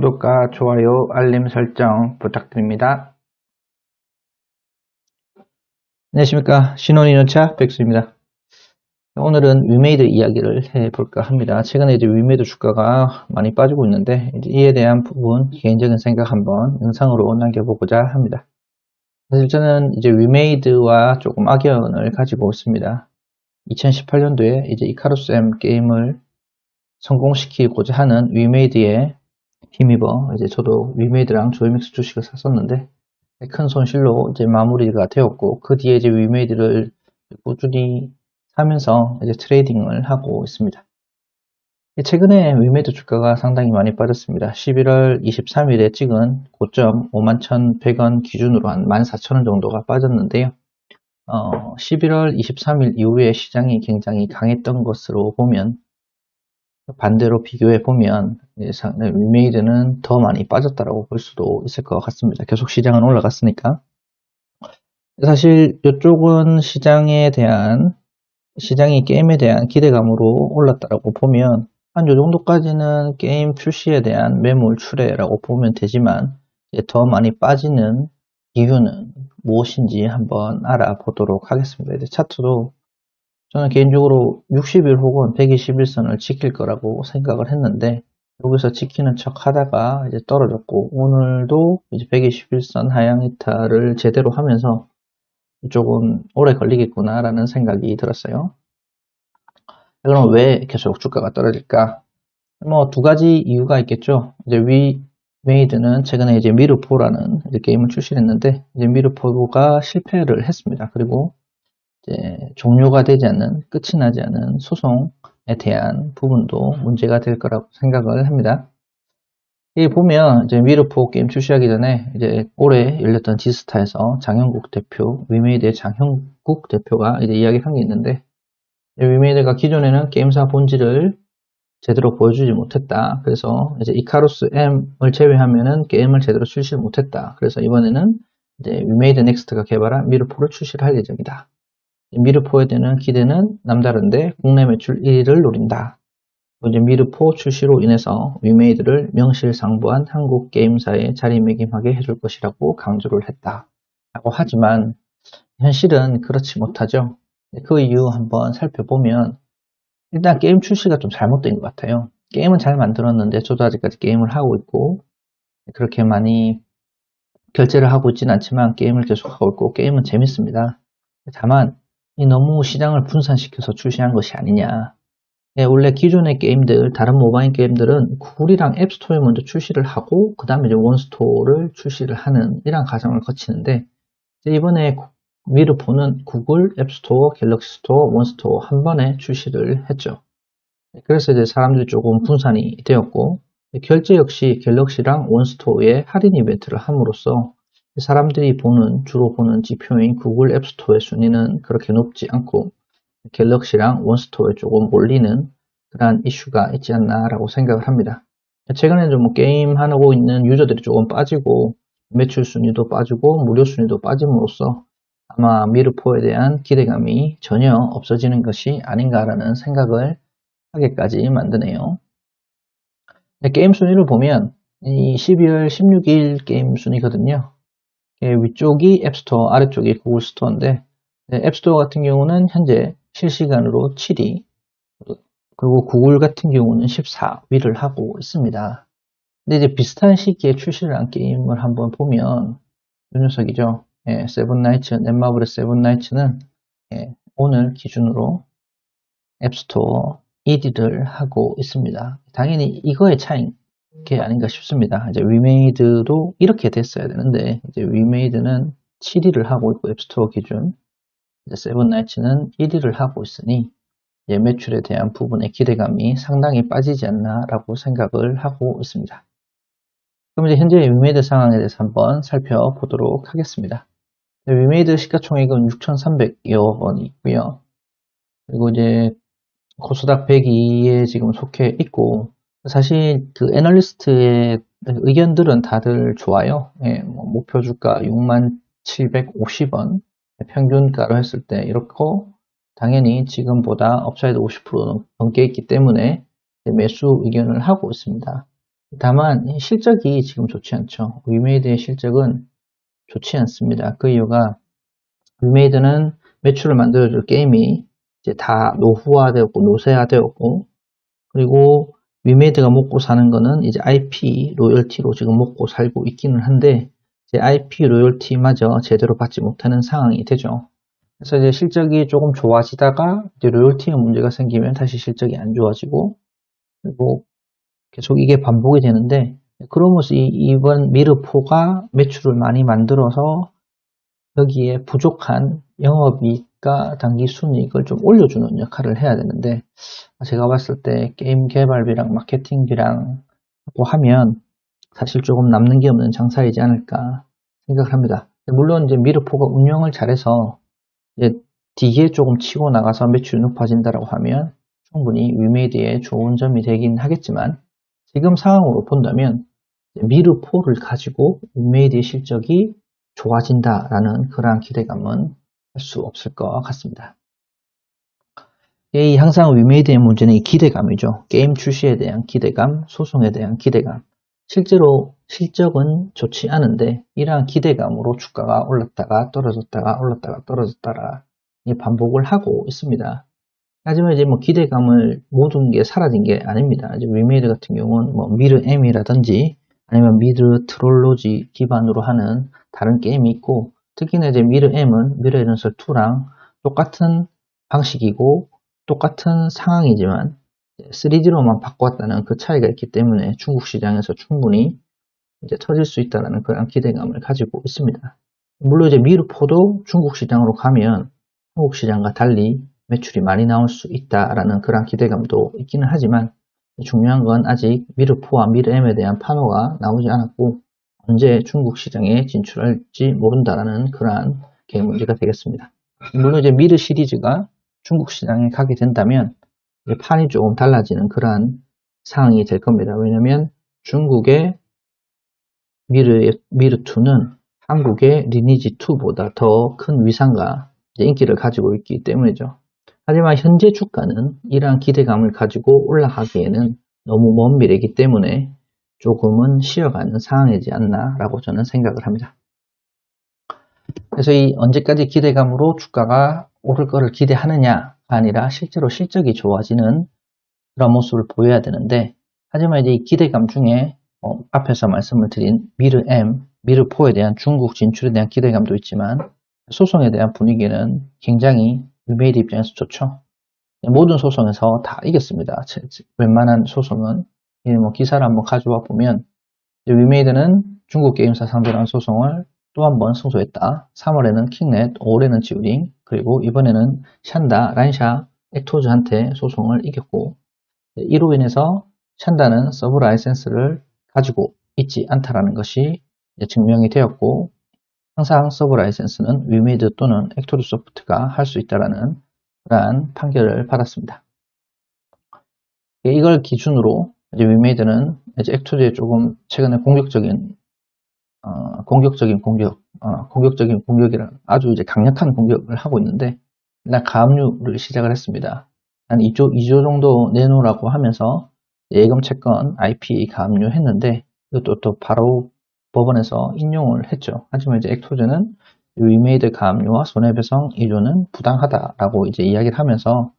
구독과 좋아요, 알림 설정 부탁드립니다. 안녕하십니까. 신혼인연차 백수입니다. 오늘은 위메이드 이야기를 해볼까 합니다. 최근에 이제 위메이드 주가가 많이 빠지고 있는데 이에 대한 부분 개인적인 생각 한번 영상으로 남겨보고자 합니다. 사실 저는 이제 위메이드와 조금 악연을 가지고 있습니다. 2018년도에 이제 이카루스 M 게임을 성공시키고자 하는 위메이드에 힘입어 이제 저도 위메이드랑 조이믹스 주식을 샀었는데 큰 손실로 이제 마무리가 되었고, 그 뒤에 이제 위메이드를 꾸준히 사면서 이제 트레이딩을 하고 있습니다. 최근에 위메이드 주가가 상당히 많이 빠졌습니다. 11월 23일에 찍은 고점 51,100원 기준으로 한 14,000원 정도가 빠졌는데요. 11월 23일 이후에 시장이 굉장히 강했던 것으로 보면, 반대로 비교해 보면 위메이드는 더 많이 빠졌다라고 볼 수도 있을 것 같습니다. 계속 시장은 올라갔으니까. 사실 이쪽은 시장이 게임에 대한 기대감으로 올랐다라고 보면 한 요 정도까지는 게임 출시에 대한 매물 출회라고 보면 되지만, 더 많이 빠지는 이유는 무엇인지 한번 알아보도록 하겠습니다. 이제 차트도 저는 개인적으로 60일 혹은 120일선을 지킬 거라고 생각을 했는데, 여기서 지키는 척 하다가 이제 떨어졌고, 오늘도 이제 121선 하향 이탈을 제대로 하면서 조금 오래 걸리겠구나 라는 생각이 들었어요. 그럼 왜 계속 주가가 떨어질까? 뭐 두 가지 이유가 있겠죠. 이제 위메이드는 최근에 이제 미르포라는 이제 게임을 출시했는데, 이제 미르포가 실패를 했습니다. 그리고 이제 종료가 되지 않는, 끝이 나지 않은 소송에 대한 부분도 문제가 될 거라고 생각을 합니다. 여기 보면 이제 미르포 게임 출시하기 전에 이제 올해 열렸던 지스타에서 장형국 대표, 위메이드의 장형국 대표가 이제 이야기를 한 게 있는데, 위메이드가 기존에는 게임사 본질을 제대로 보여주지 못했다. 그래서 이제 이카루스 M을 제외하면은 게임을 제대로 출시를 못했다. 그래서 이번에는 이제 위메이드 넥스트가 개발한 미르포를 출시를 할 예정이다. 미르포에 대한 기대는 남다른데 국내 매출 1위를 노린다. 이제 미르포 출시로 인해서 위메이드를 명실상부한 한국 게임사에 자리매김하게 해줄 것이라고 강조를 했다. 라고 하지만 현실은 그렇지 못하죠. 그 이유 한번 살펴보면, 일단 게임 출시가 좀 잘못된 것 같아요. 게임은 잘 만들었는데 저도 아직까지 게임을 하고 있고, 그렇게 많이 결제를 하고 있지는 않지만 게임을 계속 하고 있고 게임은 재밌습니다. 다만 너무 시장을 분산시켜서 출시한 것이 아니냐. 원래 기존의 게임들, 다른 모바일 게임들은 구글이랑 앱스토어에 먼저 출시를 하고 그 다음에 이제 원스토어를 출시를 하는 이런 과정을 거치는데, 이번에 미르포는 구글, 앱스토어, 갤럭시 스토어, 원스토어 한 번에 출시를 했죠. 그래서 이제 사람들이 조금 분산이 되었고, 결제 역시 갤럭시랑 원스토어에 할인 이벤트를 함으로써 사람들이 주로 보는 지표인 구글 앱스토어의 순위는 그렇게 높지 않고 갤럭시랑 원스토어에 조금 몰리는 그러한 이슈가 있지 않나라고 생각을 합니다. 최근에 좀 게임 하고 있는 유저들이 조금 빠지고 매출 순위도 빠지고 무료 순위도 빠짐으로써 아마 미르포에 대한 기대감이 전혀 없어지는 것이 아닌가라는 생각을 하게까지 만드네요. 게임 순위를 보면 이 12월 16일 게임 순위거든요. 위쪽이 앱스토어, 아래쪽이 구글 스토어인데, 앱스토어 같은 경우는 현재 실시간으로 7위, 그리고 구글 같은 경우는 14위를 하고 있습니다. 근데 이제 비슷한 시기에 출시를 한 게임을 한번 보면 이 녀석이죠. 세븐나이츠, 넷마블의 세븐나이츠는 오늘 기준으로 앱스토어 1위를 하고 있습니다. 당연히 이거의 차이인 게 아닌가 싶습니다. 이제 위메이드도 이렇게 됐어야 되는데, 이제 위메이드는 7위를 하고 있고 앱스토어 기준, 이제 세븐나이츠는 1위를 하고 있으니 이제 매출에 대한 부분의 기대감이 상당히 빠지지 않나라고 생각을 하고 있습니다. 그럼 이제 현재 위메이드 상황에 대해서 한번 살펴보도록 하겠습니다. 위메이드 시가총액은 6,300여 원이 있고요. 그리고 이제 코스닥 102에 지금 속해 있고, 사실 그 애널리스트의 의견들은 다들 좋아요. 목표 주가 6750원, 평균가로 했을 때 이렇고, 당연히 지금보다 업사이드 50% 넘게 있기 때문에 매수 의견을 하고 있습니다. 다만 이 실적이 지금 좋지 않죠. 위메이드의 실적은 좋지 않습니다. 그 이유가 위메이드는 매출을 만들어줄 게임이 이제 다 노후화되었고 노쇠화되었고, 그리고 위메이드가 먹고 사는 거는 이제 IP 로열티로 지금 먹고 살고 있기는 한데, 이제 IP 로열티마저 제대로 받지 못하는 상황이 되죠. 그래서 이제 실적이 조금 좋아지다가 이제 로열티에 문제가 생기면 다시 실적이 안 좋아지고, 그리고 계속 이게 반복이 되는데, 그러면서 이번 미르4가 매출을 많이 만들어서 여기에 부족한 영업이익과 당기 순이익을 좀 올려주는 역할을 해야 되는데, 제가 봤을 때 게임 개발비랑 마케팅비랑 하고 하면 사실 조금 남는 게 없는 장사이지 않을까 생각을 합니다. 물론 이제 미르4가 운영을 잘해서 이제 뒤에 조금 치고 나가서 매출이 높아진다라고 하면 충분히 위메이드의 좋은 점이 되긴 하겠지만, 지금 상황으로 본다면 미르4를 가지고 위메이드의 실적이 좋아진다라는 그러한 기대감은 할 수 없을 것 같습니다. 항상 위메이드의 문제는 이 기대감이죠. 게임 출시에 대한 기대감, 소송에 대한 기대감. 실제로 실적은 좋지 않은데 이러한 기대감으로 주가가 올랐다가 떨어졌다가 올랐다가 떨어졌다가 반복을 하고 있습니다. 하지만 이제 뭐 기대감을 모든 게 사라진 게 아닙니다. 이제 위메이드 같은 경우는 뭐 미르 M이라든지 아니면 미르 트롤로지 기반으로 하는 다른 게임이 있고, 특히나 이제 미르 M은 미르 에런설 2랑 똑같은 방식이고 똑같은 상황이지만 3D로만 바꿨다는 그 차이가 있기 때문에 중국 시장에서 충분히 이제 터질 수 있다는 그런 기대감을 가지고 있습니다. 물론 이제 미르4도 중국 시장으로 가면 한국 시장과 달리 매출이 많이 나올 수 있다라는 그런 기대감도 있기는 하지만, 중요한 건 아직 미르4와 미르M에 대한 판호가 나오지 않았고 언제 중국 시장에 진출할지 모른다라는 그러한 게 문제가 되겠습니다. 물론 이제 미르 시리즈가 중국 시장에 가게 된다면 판이 조금 달라지는 그러한 상황이 될 겁니다. 왜냐하면 중국의 미르2는 한국의 리니지2보다 더 큰 위상과 인기를 가지고 있기 때문이죠. 하지만 현재 주가는 이러한 기대감을 가지고 올라가기에는 너무 먼 미래이기 때문에 조금은 쉬어가는 상황이지 않나 라고 저는 생각을 합니다. 그래서 이 언제까지 기대감으로 주가가 오를 거를 기대하느냐가 아니라 실제로 실적이 좋아지는 그런 모습을 보여야 되는데, 하지만 이제 이 기대감 중에 앞에서 말씀을 드린 미르M, 미르4에 대한 중국 진출에 대한 기대감도 있지만 소송에 대한 분위기는 굉장히 위메이드 입장에서 좋죠. 모든 소송에서 다 이겼습니다. 웬만한 소송은 뭐 기사를 한번 가져와 보면 위메이드는 중국 게임사 상대로 한 소송을 또 한 번 승소했다. 3월에는 킹넷, 5월에는 지우링, 그리고 이번에는 샨다, 란샤, 액토즈한테 소송을 이겼고, 이로 인해서 샨다는 서브 라이센스를 가지고 있지 않다라는 것이 증명이 되었고, 항상 서브 라이센스는 위메이드 또는 액토드 소프트가 할 수 있다라는 그러한 판결을 받았습니다. 이걸 기준으로 이제 위메이드는 이제 액토드에 조금 최근에 공격적인 공격이란 아주 이제 강력한 공격을 하고 있는데, 일단 가압류를 시작을 했습니다. 한 2조 정도 내놓으라고 하면서 예금 채권 IP 가압류 했는데, 이것도 또 바로 법원에서 인용을 했죠. 하지만 이제 액토즈는 위메이드 가압류와 손해배상 2조는 부당하다라고 이제 이야기를 하면서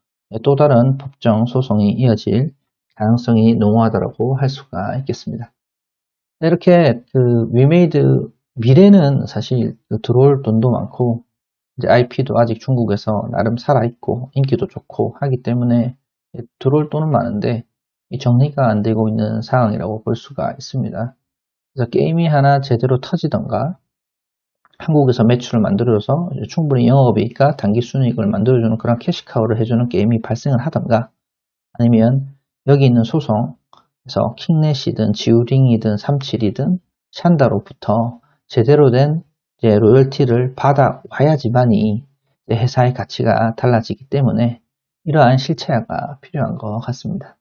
또 다른 법정 소송이 이어질 가능성이 농후하다라고 할 수가 있겠습니다. 이렇게 그 위메이드 미래는 사실 들어올 돈도 많고 이제 IP도 아직 중국에서 나름 살아있고 인기도 좋고 하기 때문에 들어올 돈은 많은데 이 정리가 안 되고 있는 상황이라고 볼 수가 있습니다. 그래서 게임이 하나 제대로 터지던가 한국에서 매출을 만들어줘서 충분히 영업이익과 단기 순이익을 만들어주는 그런 캐시카우를 해주는 게임이 발생을 하던가, 아니면 여기 있는 소송에서 킹넷이든 지우링이든 37이든 샨다로부터 제대로 된 이제 로열티를 받아와야지만이 회사의 가치가 달라지기 때문에 이러한 실체화가 필요한 것 같습니다.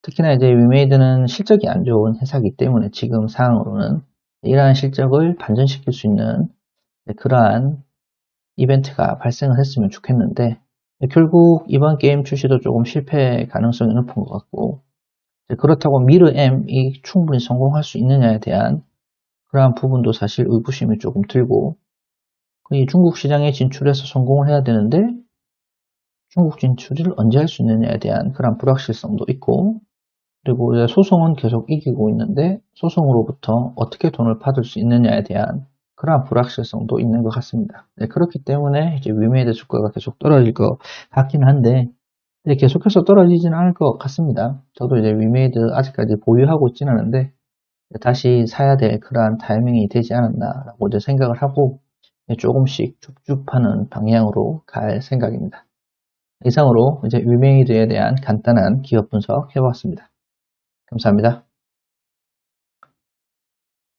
특히나 이제 위메이드는 실적이 안 좋은 회사이기 때문에 지금 상황으로는 이러한 실적을 반전시킬 수 있는 그러한 이벤트가 발생을 했으면 좋겠는데, 결국 이번 게임 출시도 조금 실패 가능성이 높은 것 같고, 그렇다고 미르M이 충분히 성공할 수 있느냐에 대한 그러한 부분도 사실 의구심이 조금 들고, 이 중국 시장에 진출해서 성공을 해야 되는데 중국 진출을 언제 할 수 있느냐에 대한 그런 불확실성도 있고, 그리고 이제 소송은 계속 이기고 있는데 소송으로부터 어떻게 돈을 받을 수 있느냐에 대한 그러한 불확실성도 있는 것 같습니다. 네, 그렇기 때문에 이제 위메이드 주가가 계속 떨어질 것 같긴 한데, 이제 계속해서 떨어지지는 않을 것 같습니다. 저도 이제 위메이드 아직까지 보유하고 있지는 않은데 다시 사야 될 그러한 타이밍이 되지 않았나라고 이제 생각을 하고 조금씩 줍줍하는 방향으로 갈 생각입니다. 이상으로 이제 위메이드에 대한 간단한 기업 분석 해보았습니다. 감사합니다.